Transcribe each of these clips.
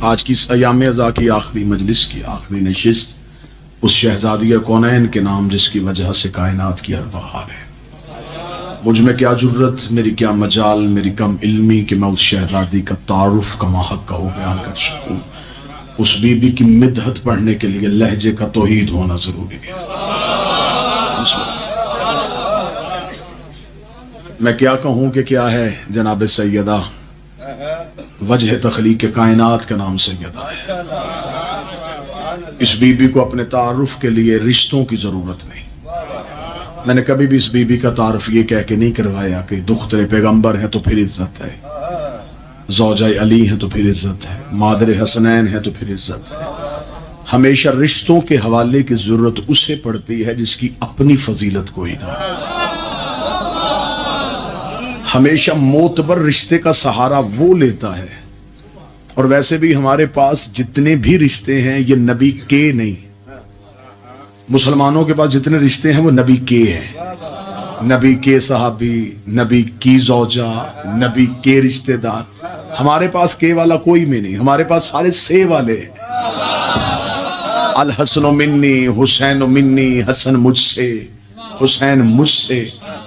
آج کی ایام ازا کی آخری مجلس کی آخری نشست اس شہزادی کونین کے نام جس کی وجہ سے کائنات کی ہر بہار ہے۔ مجھ میں کیا جرت، میری کیا مجال، میری کم علمی کہ میں اس شہزادی کا تعارف کا محق کا ہو بیان کر سکوں۔ اس بی بی کی مدحت پڑھنے کے لیے لہجے کا توحید ہونا ضروری ہے۔ میں کیا کہوں کہ کیا ہے جناب سیدہ، وجہ تخلیق کائنات کا نام سیدہ ہے۔ اس بی بی کو اپنے تعارف کے لیے رشتوں کی ضرورت نہیں۔ میں نے کبھی بھی اس بی بی کا تعارف یہ کہہ کے نہیں کروایا کہ دختر پیغمبر ہیں تو پھر عزت ہے، زوجہ علی ہیں تو پھر عزت ہے، مادر حسنین ہے تو پھر عزت ہے۔ ہمیشہ رشتوں کے حوالے کی ضرورت اسے پڑتی ہے جس کی اپنی فضیلت کوئی نہ ہو۔ ہمیشہ معتبر رشتے کا سہارا وہ لیتا ہے، اور ویسے بھی ہمارے پاس جتنے بھی رشتے ہیں یہ نبی کے نہیں۔ مسلمانوں کے پاس جتنے رشتے ہیں وہ نبی کے ہیں، نبی کے صحابی، نبی کی زوجہ، نبی کے رشتے دار۔ ہمارے پاس کے والا کوئی میں نہیں، ہمارے پاس سارے سے والے ہیں۔ الحسن منی، حسین منی، حسن مجھ سے، حسین مجھ سے،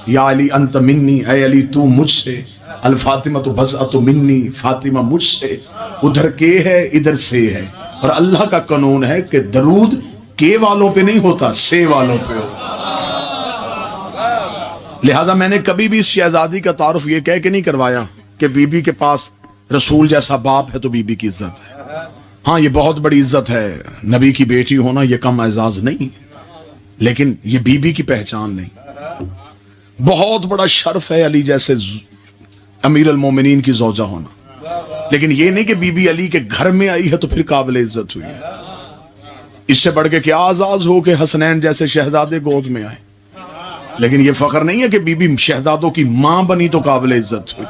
یا علی انت منی، اے علی تو مجھ سے، الفاطمہ تو بضعۃ منی، فاطمہ مجھ سے۔ ادھر کے ہے ادھر سے ہے، اور اللہ کا قانون ہے کہ درود کے والوں پہ نہیں ہوتا، سے والوں پہ ہوتا۔ لہذا میں نے کبھی بھی اس شہزادی کا تعارف یہ کہہ کے نہیں کروایا کہ بی بی کے پاس رسول جیسا باپ ہے تو بی بی کی عزت ہے۔ ہاں یہ بہت بڑی عزت ہے، نبی کی بیٹی ہونا یہ کم اعزاز نہیں، لیکن یہ بی بی کی پہچان نہیں۔ بہت بڑا شرف ہے علی جیسے امیر المومنین کی زوجہ ہونا، لیکن یہ نہیں کہ بی بی علی کے گھر میں آئی ہے تو پھر قابل عزت ہوئی ہے۔ اس سے بڑھ کے کیا اعزاز ہو کہ حسنین جیسے شہزادے گود میں آئے، لیکن یہ فخر نہیں ہے کہ بی بی شہزادوں کی ماں بنی تو قابل عزت ہوئی۔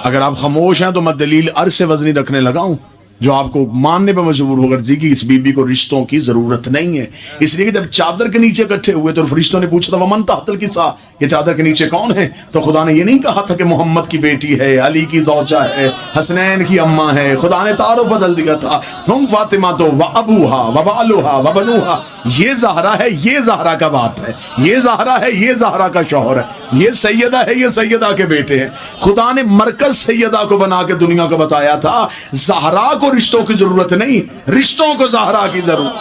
اگر آپ خاموش ہیں تو میں دلیل عرض سے وزنی رکھنے لگا ہوں جو آپ کو ماننے پہ مجبور ہو کر دی کہ اس بی بی کو رشتوں کی ضرورت نہیں ہے۔ اس لیے کہ جب چادر کے نیچے اکٹھے ہوئے تو فرشتوں نے پوچھا تھا ومن تحت الکساء، یہ چادر کے نیچے کون ہے؟ تو خدا نے یہ نہیں کہا تھا کہ محمد کی بیٹی ہے، علی کی زوجہ ہے، حسنین کی اماں ہے۔ خدا نے تعارف بدل دیا تھا، ہم فاطمہ تو و ابوہا و بالوہا و بنوہا، یہ زہرا ہے، یہ زہرا کا باپ ہے، یہ زہرا ہے، یہ زہرا کا شوہر ہے، یہ سیدہ ہے، یہ سیدہ کے بیٹے ہیں۔ خدا نے مرکز سیدہ کو بنا کے دنیا کو بتایا تھا زہرا کو رشتوں کی ضرورت نہیں، رشتوں کو زہرا کی ضرورت۔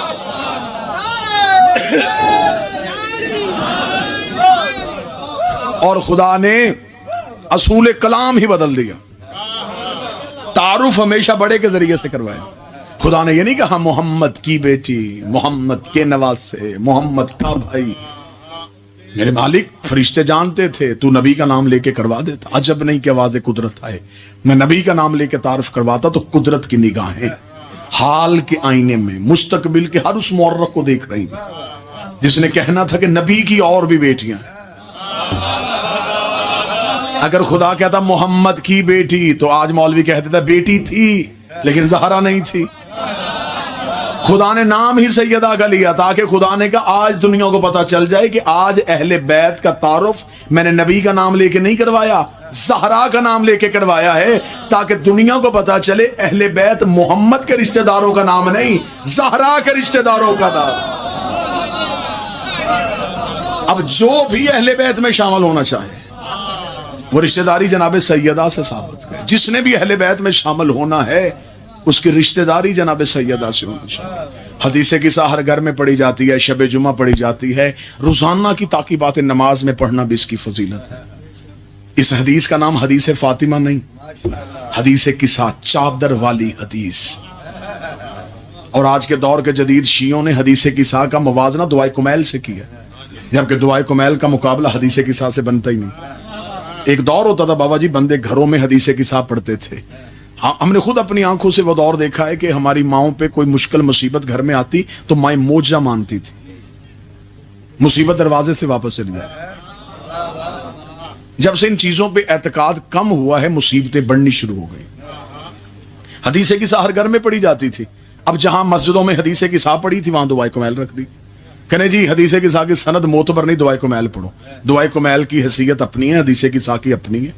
اور خدا نے اصول کلام ہی بدل دیا، تعارف ہمیشہ بڑے کے ذریعے سے کروایا۔ خدا نے یہ نہیں کہا محمد کی بیٹی، محمد کے نواز سے، محمد کا بھائی۔ میرے مالک فرشتے جانتے تھے تو نبی کا نام لے کے کروا دیتا، عجب نہیں کہ آواز قدرت آئے۔ میں نبی کا نام لے کے تعارف کرواتا تو قدرت کی نگاہیں حال کے آئینے میں مستقبل کے ہر اس مورخ کو دیکھ رہی تھی جس نے کہنا تھا کہ نبی کی اور بھی بیٹیاں ہیں۔ اگر خدا کہتا محمد کی بیٹی تو آج مولوی کہتے تھا بیٹی تھی لیکن زہرا نہیں تھی۔ خدا نے نام ہی سیدہ کا لیا تاکہ خدا نے کہا آج دنیا کو پتا چل جائے کہ آج اہل بیت کا تعارف میں نے نبی کا نام لے کے نہیں کروایا، زہرا کا نام لے کے کروایا ہے، تاکہ دنیا کو پتا چلے اہل بیت محمد کے رشتہ داروں کا نام نہیں، زہرا کے رشتہ داروں کا نام۔ اب جو بھی اہل بیت میں شامل ہونا چاہے وہ رشتہ داری جناب سیدہ سے ثابت کرے۔ جس نے بھی اہل بیت میں شامل ہونا ہے اس کی رشتہ داری جناب سیدہ سے ہونی چاہیے۔ حدیث قصہ ہر گھر میں پڑھی جاتی ہے، شب جمعہ پڑھی جاتی ہے، روزانہ کی تعقیبات نماز میں پڑھنا بھی اس کی فضیلت ہے۔ اس حدیث کا نام حدیث فاطمہ نہیں، حدیث قصہ، چادر والی حدیث۔ اور آج کے دور کے جدید شیعوں نے حدیث قصہ کا موازنہ دعائے کمیل سے کیا، جبکہ دعائے کمیل کا مقابلہ حدیث قصہ سے بنتا ہی نہیں۔ ایک دور ہوتا تھا بابا جی بندے گھروں میں حدیث قصہ پڑھتے تھے۔ ہم نے خود اپنی آنکھوں سے وہ دور دیکھا ہے کہ ہماری ماؤں پہ کوئی مشکل مصیبت گھر میں آتی تو مائیں موجزہ مانتی تھی، مصیبت دروازے سے واپس چلی جاتی۔ جب سے ان چیزوں پہ اعتقاد کم ہوا ہے مصیبتیں بڑھنی شروع ہو گئی۔ حدیث قصہ ہر گھر میں پڑھی جاتی تھی، اب جہاں مسجدوں میں حدیث قصہ پڑھی تھی وہاں دعائے کمیل رکھ دی۔ کہنے جی حدیث قصہ کی سند معتبر نہیں، دعائے کمیل پڑھو۔ دعائے کمیل کی حیثیت اپنی ہے، حدیث قصہ کی اپنی ہے۔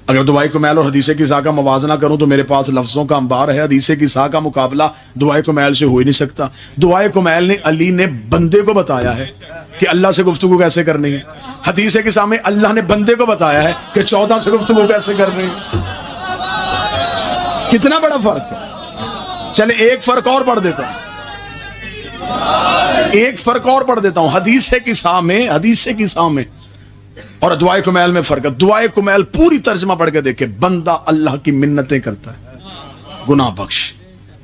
اگر دعائے کمیل اور حدیث قصا کا موازنہ کروں تو میرے پاس لفظوں کا انبار ہے. حدیث قصا کا مقابلہ دعائے کمیل سے ہو ہی نہیں سکتا. دعائے کمیل نے علی نے بندے کو بتایا ہے کہ اللہ سے گفتگو کیسے کرنی ہے. حدیث قصا میں اللہ نے بندے کو بتایا ہے کہ 14 سے گفتگو کیسے کرنی ہے. کتنا بڑا فرق ہے. چلے ایک فرق اور پڑھ دیتا ہوں, ایک فرق اور پڑھ دیتا ہوں. حدیث قصا میں اور دعائے کمیل میں فرق ہے. دعائے کمیل پوری ترجمہ پڑھ کے دیکھے, بندہ اللہ کی منتیں کرتا ہے, گناہ بخش,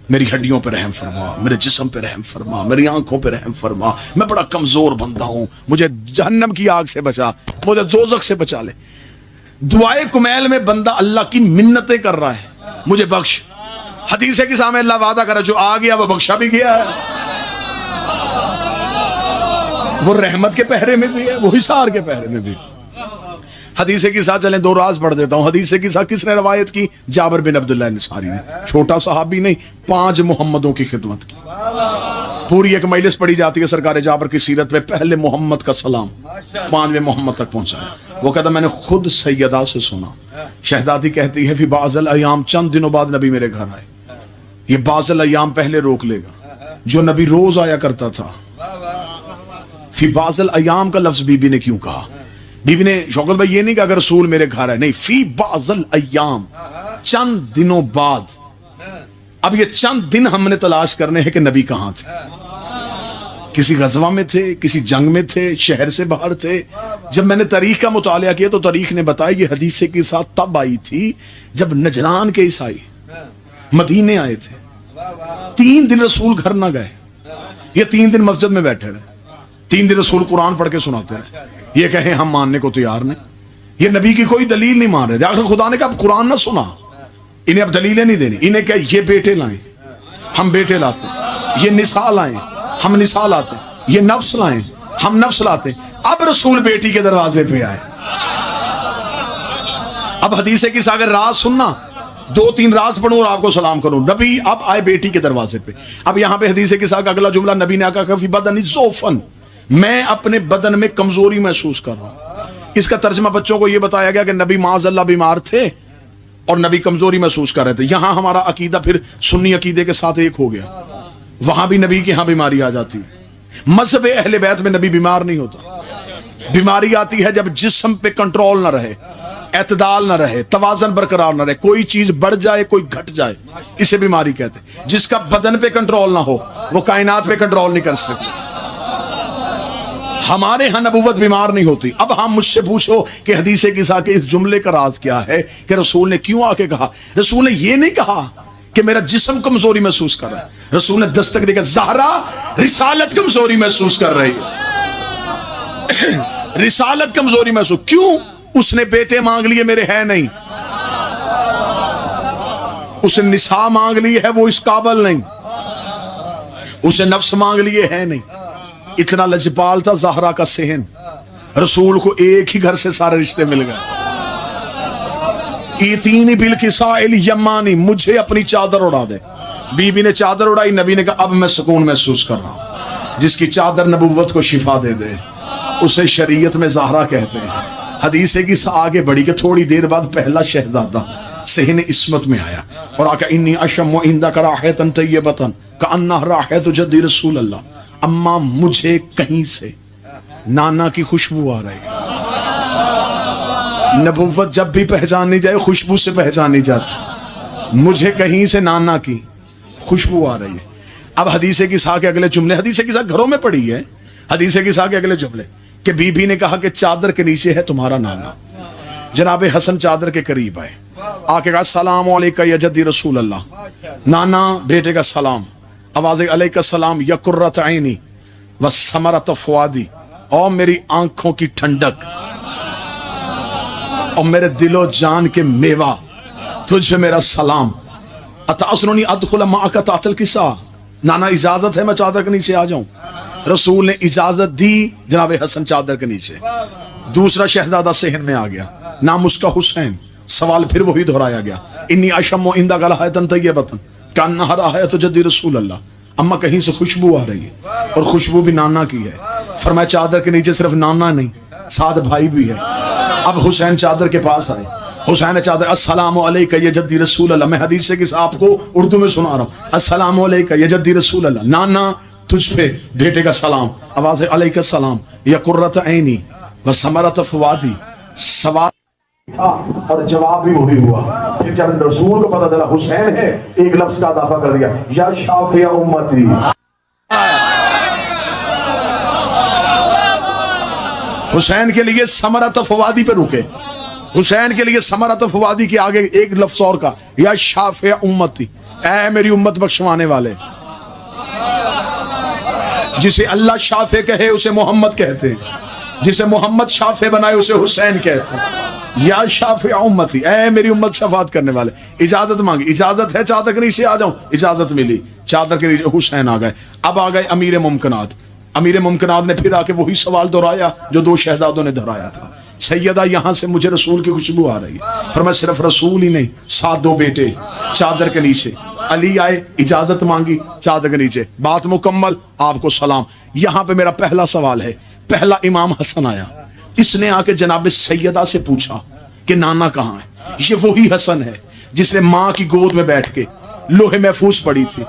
میری ہڈیوں پہ رحم فرما, میرے جسم پہ رحم فرما, میری آنکھوں پہ رحم فرما, میں بڑا کمزور بندہ ہوں, مجھے جہنم کی آگ سے بچا, مجھے دوزخ سے بچا لے. دعائے کمیل میں بندہ اللہ کی منتیں کر رہا ہے, مجھے بخش. حدیث کے سامنے اللہ وعدہ کرے جو آ گیا وہ بخشا بھی گیا ہے, وہ رحمت کے پہرے میں بھی ہے, وہ حصار کے پہرے میں بھی. حدیث کے ساتھ چلیں دو راز پڑھ دیتا ہوں. حدیث کے ساتھ کس نے روایت کی؟ جابر بن عبداللہ انصاری نے. چھوٹا صحابی نہیں, 5 محمدوں کی خدمت کی. پوری ایک مجلس پڑھی جاتی ہے سرکار جابر کی سیرت پہ, پہلے محمد کا سلام 5ویں محمد تک پہنچایا. وہ کہتا میں نے خود سیدہ سے سنا, شہزادی کہتی ہے فی بعض الایام, چند دنوں بعد نبی میرے گھر آئے. یہ بعض الایام پہلے روک لے گا, جو نبی روز آیا کرتا تھا. فی بعض الایام کا لفظ بی بی نے کیوں کہا؟ بی بی نے شوکت بھائی یہ نہیں کہا اگر رسول میرے گھر ہے, نہیں, فی بعض الایام, چند دنوں بعد. اب یہ چند دن ہم نے تلاش کرنے ہیں کہ نبی کہاں تھے. کسی غزوہ میں تھے, کسی جنگ میں تھے, شہر سے باہر تھے. جب میں نے تاریخ کا مطالعہ کیا تو تاریخ نے بتایا یہ حدیث کے ساتھ تب آئی تھی جب نجران کے عیسائی مدینے آئے تھے. 3 دن رسول گھر نہ گئے, یہ 3 دن مسجد میں بیٹھے رہے. 3 دن رسول قرآن پڑھ کے سناتے رہے. یہ کہیں ہم ماننے کو تیار نہیں, یہ نبی کی کوئی دلیل نہیں مان رہے. آخر خدا نے کہا اب قرآن نہ سنا, انہیں اب دلیلیں نہیں دینی. انہیں کہا یہ بیٹے لائیں, ہم بیٹے لاتے. یہ نساء لائیں, ہم نساء لاتے. یہ نفس لائیں, ہم نفس لاتے. اب رسول بیٹی کے دروازے پہ آئے. اب حدیث کی اگر راز سننا, 2-3 راز پڑھوں اور آپ کو سلام کروں. نبی اب آئے بیٹی کے دروازے پہ. اب یہاں پہ حدیث کے ساتھ اگلا جملہ نبی نے کہا فی بدنی ضعفن, میں اپنے بدن میں کمزوری محسوس کر رہا ہوں. اس کا ترجمہ بچوں کو یہ بتایا گیا کہ نبی معاذ اللہ بیمار تھے اور نبی کمزوری محسوس کر رہے تھے. یہاں ہمارا عقیدہ پھر سنی عقیدے کے ساتھ ایک ہو گیا. وہاں بھی نبی کے ہاں بیماری آ جاتی ہے. مذہب اہل بیت میں نبی بیمار نہیں ہوتا. بیماری آتی ہے جب جسم پہ کنٹرول نہ رہے, اعتدال نہ رہے, توازن برقرار نہ رہے, کوئی چیز بڑھ جائے کوئی گھٹ جائے, اسے بیماری کہتے ہیں. جس کا بدن پہ کنٹرول نہ ہو وہ کائنات پہ کنٹرول نہیں کر سکتے. ہمارے ہاں نبوت بیمار نہیں ہوتی. اب ہم مجھ سے پوچھو کہ حدیث قصا کے اس جملے کا راز کیا ہے کہ رسول نے کیوں آ کے کہا. رسول نے یہ نہیں کہا کہ میرا جسم کمزوری محسوس کر رہا ہے. رسول نے دستک دے کر زہرا رسالت کمزوری محسوس کر رہی ہے. رسالت کمزوری محسوس کیوں؟ اس نے بیٹے مانگ لیے, میرے ہے نہیں. اس نے نساء مانگ لی ہے, وہ اس قابل نہیں. اسے نفس مانگ لیے, ہے نہیں. اتنا لجپال تھا زہرا کا صحن, رسول کو ایک ہی گھر سے سارے رشتے مل گئے. ایتینی بالکساء الیمانی, مجھے اپنی چادر اڑا دے. بی بی نے چادر اڑائی, نبی نے کہا اب میں سکون محسوس کر رہا ہوں. جس کی چادر نبوت کو شفا دے دے اسے شریعت میں زہرا کہتے ہیں. حدیث کی آگے بڑھی کہ تھوڑی دیر بعد پہلا شہزادہ صحن عصمت میں آیا اور آقا انی اشم عندک راحۃ طیبۃ کأنہ راحۃ جدی رسول اللہ. اما مجھے کہیں سے نانا کی خوشبو آ رہی ہے. نبوت جب بھی پہچانی جائے خوشبو سے پہچانی جاتی. مجھے کہیں سے نانا کی خوشبو آ رہی ہے. اب حدیث کی کے اگلے جملے, حدیث کی گھروں میں پڑھی ہے. حدیث کی کے اگلے جملے کہ بی بی نے کہا کہ چادر کے نیچے ہے تمہارا نانا. جناب حسن چادر کے قریب آئے, آ کے کہا السلام علیکم یا جدی رسول اللہ. نانا بیٹے کا سلام. آواز علیک السلام یا قرۃ عینی و ثمرۃ فؤادی, اور میری آنکھوں کی ٹھنڈک اور میرے دل و جان کے میوہ, تجھ پہ میرا سلام. اتأذننی ادخل معک تحت الکساء, نانا اجازت ہے میں چادر کے نیچے آ جاؤں؟ رسول نے اجازت دی. جناب حسن چادر کے نیچے. دوسرا شہزادہ صحن میں آ گیا, نام اس کا حسین. سوال پھر وہی دہرایا گیا, انی اشم عندک راحۃ طیبۃ کأنہ راحۃ جدی رسول اللہ. اما کہیں سے خوشبو آ رہی ہے اور خوشبو بھی نانا کی ہے. فرمایا چادر کے نیچے صرف نانا نہیں, ساتھ بھائی بھی ہے. اب حسین چادر کے پاس آئے, حسین نے چادر السلام علیکہ یا جدی رسول اللہ. میں حدیث سے کس آپ کو اردو میں سنا رہا ہوں. السلام علیکہ یا جدی رسول اللہ. نانا تجھ پہ بیٹے کا سلام. آواز علیکہ السلام یا قرۃ عینی و ثمرۃ فؤادی. سوال تھا اور جواب بھی وہی ہوا. پھر جب رسول کو پتہ چلا حسین ہے ایک لفظ کا اضافہ کر دیا یا شافع امتی. حسین کے لیے ثمرۃ فؤادی پہ رکے. حسین کے لیے ثمرۃ فؤادی کے آگے ایک لفظ اور کا یا شافع امتی. اے میری امت بخشوانے والے. جسے اللہ شافع کہے اسے محمد کہتے ہیں. جسے محمد شافع بنائے اسے حسین کہتے ہیں. یا شافع امتی اے میری امت شفاعت کرنے والے. اجازت مانگی. اجازت ہے چادر کے نیچے آ جاؤں. اجازت ملی. چادر کے نیچے حسین آ گئے. اب آ گئے امیر ممکنات. امیر ممکنات نے پھر آ کے وہی سوال دہرایا جو دو شہزادوں نے دہرایا تھا. سیدہ یہاں سے مجھے رسول کی خوشبو آ رہی ہے. فرمایا صرف رسول ہی نہیں ساتھ دو بیٹے چادر کے نیچے. علی آئے اجازت مانگی چادر کے نیچے. بات مکمل. آپ کو سلام. یہاں پہ میرا پہلا سوال ہے. پہلا امام حسن آیا. اس نے آ کے جناب سیدہ سے پوچھا کہ نانا کہاں ہے. یہ وہی حسن ہے جس نے ماں کی گود میں بیٹھ کے لوح محفوظ پڑی تھی.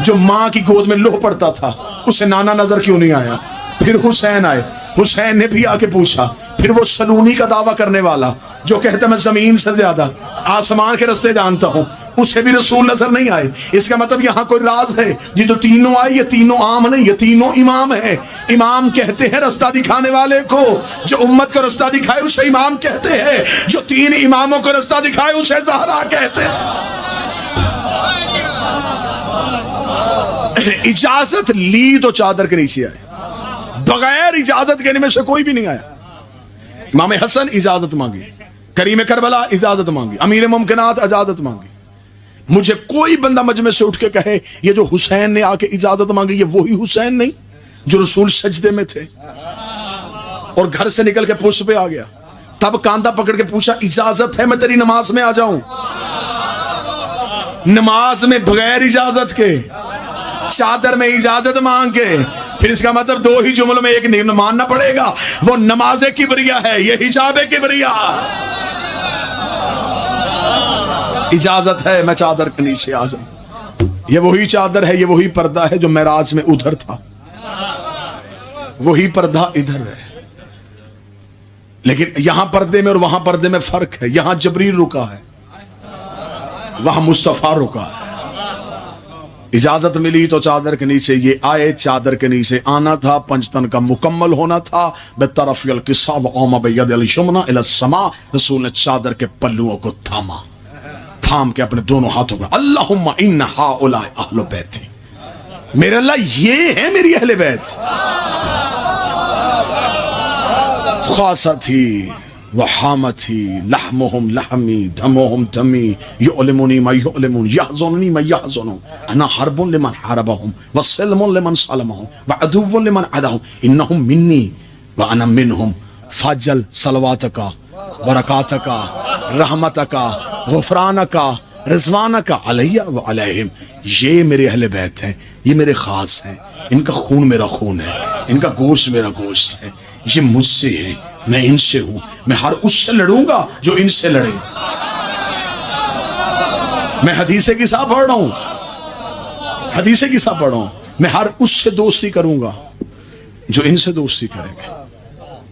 جو ماں کی گود میں لوح پڑتا تھا اسے نانا نظر کیوں نہیں آیا. پھر حسین آئے. حسین نے بھی آ کے پوچھا. پھر وہ سلونی کا دعویٰ کرنے والا جو کہتا میں زمین سے زیادہ آسمان کے رستے جانتا ہوں اسے بھی رسول نظر نہیں آئے. اس کا مطلب یہاں کوئی راز ہے. یہ جو تینوں آئے یہ تینوں عام نہیں یہ تینوں امام ہیں. امام کہتے ہیں رستہ دکھانے والے کو. جو امت کو رستہ دکھائے اسے امام کہتے ہیں. جو تین اماموں کو رستہ دکھائے اسے زہرا کہتے ہیں. اجازت لی تو چادر کے نیچے آئے. بغیر اجازت کے میں سے کوئی بھی نہیں آیا. امام حسن اجازت مانگی. کریم کربلا اجازت مانگی. امیر ممکنات اجازت مانگی. مجھے کوئی بندہ مجمع سے اٹھ کے کہے یہ جو حسین نے آ کے اجازت مانگی یہ وہی حسین نہیں جو رسول سجدے میں تھے اور گھر سے نکل کے پشت پہ آ گیا. تب کاندھا پکڑ کے پوچھا اجازت ہے میں تیری نماز میں آ جاؤں. نماز میں بغیر اجازت کے چادر میں اجازت مانگ کے پھر اس کا مطلب دو ہی جملوں میں ایک نہیں ماننا پڑے گا. وہ نماز کبریا ہے یہ حجاب کبریا. اجازت ہے میں چادر کے نیچے آ جاؤں. یہ وہی چادر ہے یہ وہی پردہ ہے جو معراج میں ادھر تھا. وہی پردہ ادھر ہے. لیکن یہاں پردے میں اور وہاں پردے میں فرق ہے. یہاں جبریل رکا ہے وہاں مصطفیٰ رکا ہے. اجازت ملی تو چادر کے نیچے یہ آئے. چادر کے نیچے آنا تھا. پنجتن کا مکمل ہونا تھا. بطرف القصا وعوم بید الشمنا الی السماء. رسول نے چادر کے پلوؤں کو تھاما. تھام کے اپنے دونوں ہاتھوں پر اللہم ان ہؤلاء اہل بیتی. میرے اللہ یہ ہے میری اہل بیت. خاصتی وحامتی لحمهم لحمی دمهم دمی یعلمونی ما یعلمون یحزنونی ما یحزنون انا حرب لمن حاربهم وسلم لمن سلمهم وعدو لمن عداهم انهم منی وانا منهم فاجل صلواتک برکاتک رحمتک غفرانک رضوانک علی وعلیہم. یہ میرے اہل بیت ہیں. یہ میرے خاص ہیں. ان کا خون میرا خون ہے. ان کا گوشت میرا گوشت ہے. یہ مجھ سے ہے میں ان سے ہوں. میں ہر اس سے لڑوں گا جو ان سے لڑے. میں حدیث کی صاحب پڑھ رہا ہوں. حدیث کی صاحب پڑھ رہا ہوں. میں ہر اس سے دوستی کروں گا جو ان سے دوستی کریں گے.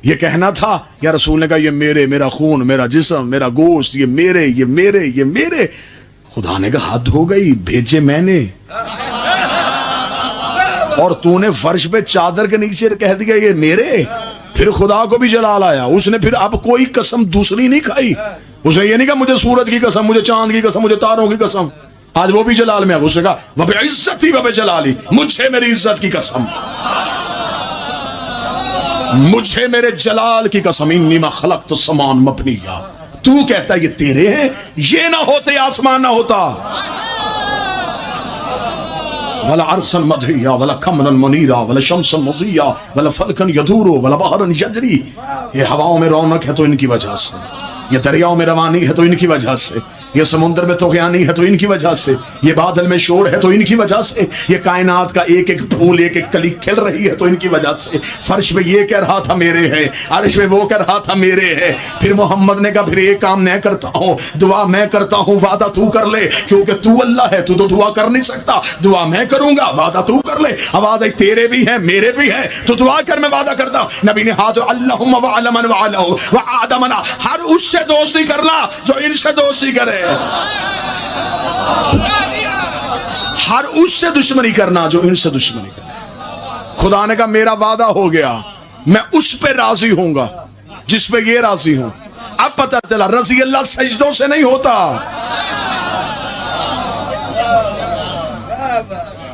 یہ کہنا تھا یا رسول نے کہا یہ میرے میرا خون میرا جسم میرا گوشت یہ میرے یہ میرے یہ میرے. خدا نے کہا حد ہو گئی. بھیجے میں نے اور تو نے فرش پہ چادر کے نیچے کہہ دیا یہ میرے. پھر خدا کو بھی جلال آیا. اس نے پھر اب کوئی قسم دوسری نہیں کھائی. اس نے یہ نہیں کہا مجھے سورج کی قسم مجھے چاند کی قسم مجھے تاروں کی قسم. آج وہ بھی جلال میں. اس نے کہا وبعزتی وبجلالی مجھے میری عزت کی قسم مجھے میرے جلال کی قسم. انی ما خلقت السماء مبنیہ. تو کہتا یہ تیرے ہیں. یہ نہ ہوتے آسمان نہ ہوتا. ولا عرسا مدھیا ولا کمنا منیرا ولا شمسا مضیا ولا فلکا یدور ولا بحرا یجری. یہ ہواؤں میں رونق ہے تو ان کی وجہ سے. یہ دریاؤں میں روانی ہے تو ان کی وجہ سے. یہ سمندر میں طغیانی ہے تو ان کی وجہ سے، یہ بادل میں شور ہے تو ان کی وجہ سے، یہ کائنات کا ایک ایک پھول ایک ایک کلی کھل رہی ہے تو ان کی وجہ سے، فرش پہ یہ کہہ رہا تھا میرے ہے، عرش پہ وہ کہہ رہا تھا میرے ہے۔ پھر محمد نے کہا پھر ایک کام میں کرتا ہوں، دعا میں کرتا ہوں، وعدہ تو کر لے، کیونکہ تو اللہ ہے، تو دعا کر نہیں سکتا، دعا میں کروں گا، وعدہ تو کر لے۔ آواز آئی تیرے بھی ہے میرے بھی ہے، تو دعا کر، میں وعدہ کرتا ہوں۔ نبی نے ہاتھ اللہم وعلمن وعلہ وآدمنا، ہر اس سے دوستی کرنا جو ان سے دوستی کرے، ہر اس سے دشمنی کرنا جو ان سے دشمنی کرے۔ خدا نے کہا میرا وعدہ ہو گیا، میں اس پہ راضی ہوں گا جس پہ یہ راضی ہوں۔ اب پتہ چلا رضی اللہ سجدوں سے نہیں ہوتا۔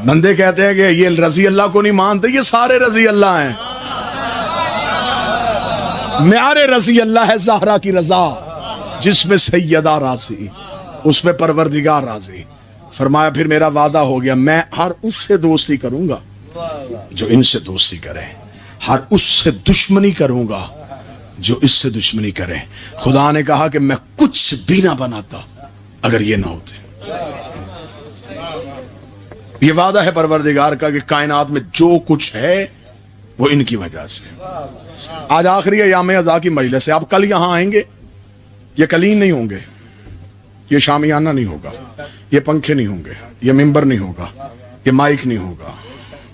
بندے کہتے ہیں کہ یہ رضی اللہ کو نہیں مانتے، یہ سارے رضی اللہ ہیں۔ معیار رضی اللہ ہے زہرا کی رضا، جس میں سیدہ راضی اس میں پروردگار راضی۔ فرمایا پھر میرا وعدہ ہو گیا، میں ہر اس سے دوستی کروں گا جو ان سے دوستی کرے، ہر اس سے دشمنی کروں گا جو اس سے دشمنی کرے۔ خدا نے کہا کہ میں کچھ بھی نہ بناتا اگر یہ نہ ہوتے۔ یہ وعدہ ہے پروردگار کا کہ کائنات میں جو کچھ ہے وہ ان کی وجہ سے۔ آج آخری ایام عزا کی مجلس ہے، آپ کل یہاں آئیں گے، یہ کلین نہیں ہوں گے، یہ شامیانہ نہیں ہوگا، یہ پنکھے نہیں ہوں گے، یہ ممبر نہیں ہوگا، یہ مائک نہیں ہوگا،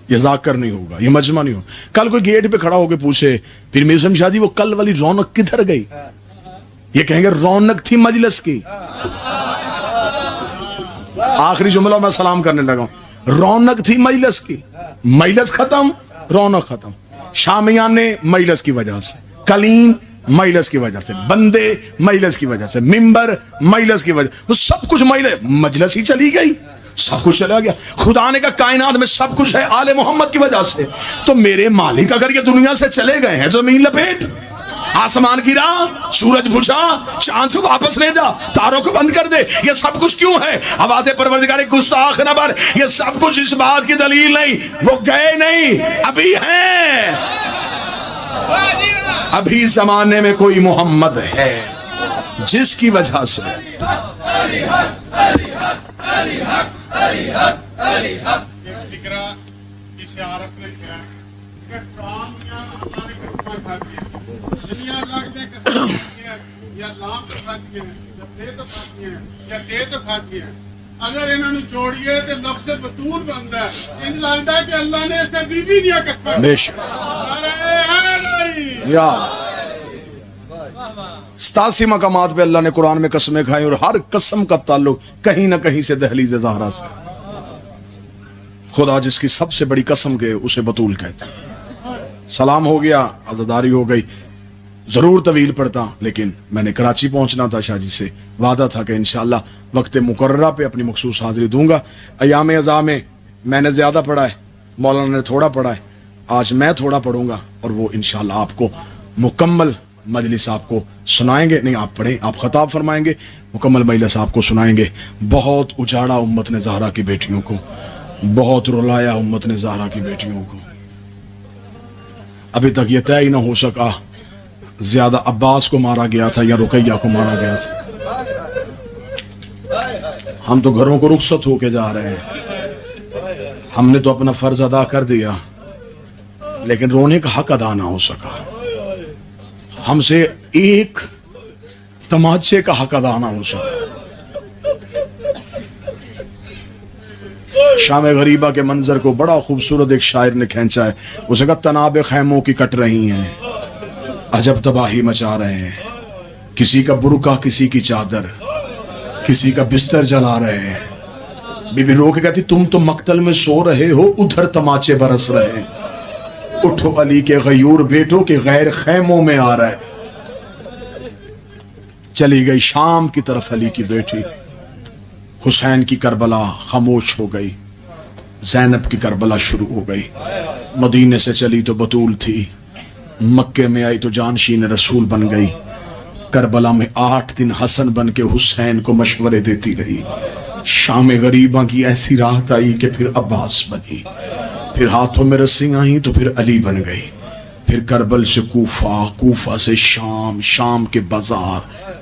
یہ ذاکر نہیں ہوگا، یہ مجمع نہیں ہوگا۔ کل کوئی گیٹ پہ کھڑا ہو کے پوچھے پھر میزم شاہ جی وہ کل والی رونق کدھر گئی، یہ کہیں گے رونق تھی مجلس کی۔ آخری جملہ میں سلام کرنے لگا ہوں، رونق تھی مجلس کی، مجلس ختم، رونق ختم۔ شامیانے مجلس کی وجہ سے، کلین مجلس کی وجہ سے، بندے مجلس کی وجہ سے، ممبر مجلس کی وجہ سے، وہ سب کچھ مجلس ہی چلی گئی، سب کچھ چلا گیا۔ خدا نے کہا کائنات میں سب کچھ ہے آل محمد کی وجہ سے۔ تو میرے مالک اگر یہ دنیا سے چلے گئے ہیں، زمین لپیٹ، آسمان گرا، سورج بجھا، چاند کو واپس لے جا، تاروں کو بند کر دے، یہ سب کچھ کیوں ہے؟ آواز پروردگار گستاخ نہ بن، یہ سب کچھ اس بات کی دلیل نہیں وہ گئے نہیں، ابھی ہیں۔ ابھی زمانے میں کوئی محمد ہے جس کی وجہ سے اگر انہوں نے چھوڑیے تو لفظ بطول بنتا ہے، ان لگتا ہے کہ اللہ نے اسے بی بی دیا قسم۔ بے شک یا 87 مقامات پہ اللہ نے قرآن میں قسمیں کھائیں، اور ہر قسم کا تعلق کہیں نہ کہیں سے دہلیز زہرا سے۔ خدا جس کی سب سے بڑی قسم کے اسے بطول کہتے ہیں۔ سلام ہو گیا، عزاداری ہو گئی، ضرور طویل پڑتا، لیکن میں نے کراچی پہنچنا تھا، شاہ جی سے وعدہ تھا کہ انشاءاللہ وقت مقررہ پہ اپنی مخصوص حاضری دوں گا۔ ایام عزا میں میں نے زیادہ پڑھا ہے، مولانا نے تھوڑا پڑھا ہے، آج میں تھوڑا پڑھوں گا، اور وہ انشاءاللہ آپ کو مکمل مجلس آپ کو سنائیں گے، نہیں آپ پڑھیں، آپ خطاب فرمائیں گے، مکمل مجلس آپ کو سنائیں گے۔ بہت اجاڑا امت نے زہرا کی بیٹیوں کو، بہت رلایا امت نے زہرا کی بیٹیوں کو۔ ابھی تک یہ طے ہی نہ ہو سکا زیادہ عباس کو مارا گیا تھا یا رقیہ کو مارا گیا تھا۔ ہم تو گھروں کو رخصت ہو کے جا رہے ہیں، ہم نے تو اپنا فرض ادا کر دیا، لیکن رونے کا حق ادا نہ ہو سکا، ہم سے ایک تماچے کا حق ادا نہ ہو سکا۔ شام غریبہ کے منظر کو بڑا خوبصورت ایک شاعر نے کھینچا ہے، اسے کہا تناب خیموں کی کٹ رہی ہیں، عجب تباہی مچا رہے ہیں، کسی کا برقع کسی کی چادر، کسی کا بستر جلا رہے ہیں۔ بی بی رو کے کہتی تم تو مقتل میں سو رہے ہو، ادھر تماچے برس رہے ہیں، اٹھو علی کے غیور بیٹوں کے غیر خیموں میں آ رہے ہیں۔ چلی گئی شام کی طرف علی کی بیٹی، حسین کی کربلا خاموش ہو گئی، زینب کی کربلا شروع ہو گئی۔ مدینے سے چلی تو بطول تھی، مکے میں آئی تو جانشین رسول بن گئی، کربلا میں 8 دن حسن بن کے حسین کو مشورے دیتی رہی۔ شام غریبہ کی ایسی رات آئی کہ پھر عباس بنی، پھر ہاتھوں میں رسیاں آئیں تو پھر علی بن گئی، پھر کربل سے کوفہ، کوفہ سے شام، شام کے بازار،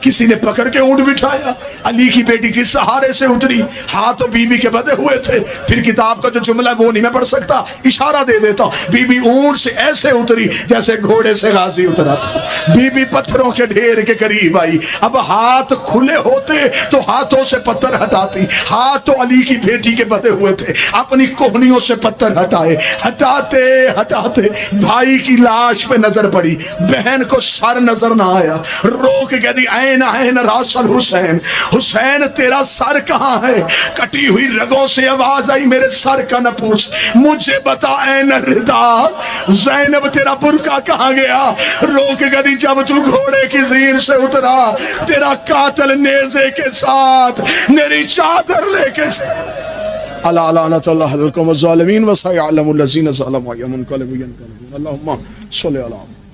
کسی نے پکڑ کے اونٹ بٹھایا، علی کی بیٹی کس سہارے سے اتری، ہاتھ تو بی بی کے بدے ہوئے تھے، پھر کتاب کا جو جملہ وہ نہیں میں پڑھ سکتا، اشارہ دے دیتا ہوں، بی بی اونٹ سے ایسے اتری جیسے گھوڑے سے غازی اترا تھا، بی بی پتھروں کے ڈھیر کے قریب آئی، اب ہاتھ کھلے ہوتے تو ہاتھوں سے پتھر ہٹاتی، ہاتھ تو علی کی بیٹی کے بدے ہوئے تھے، اپنی کوہنیوں سے پتھر ہٹائے، ہٹاتے ہٹاتے بھائی کی لاش پہ نظر پڑی، بہن کو سر نظر نہ آیا، رو کے کہہ دی این این راس الحسین، حسین تیرا سر کہاں ہے؟ کٹی ہوئی رگوں سے آواز آئی میرے سر کا نہ پوچھ، مجھے بتا این الردا، زینب تیرا برقع کہاں گیا؟ رو کے کہہ دی جب تو گھوڑے کی زین سے اترا تیرا قاتل نیزے کے ساتھ میری چادر لے کے اللہ لعنت اللہ علی القوم الظالمین وسيعلم الذين ظلموا ايهم منقلب ينقلبون اللهم صل على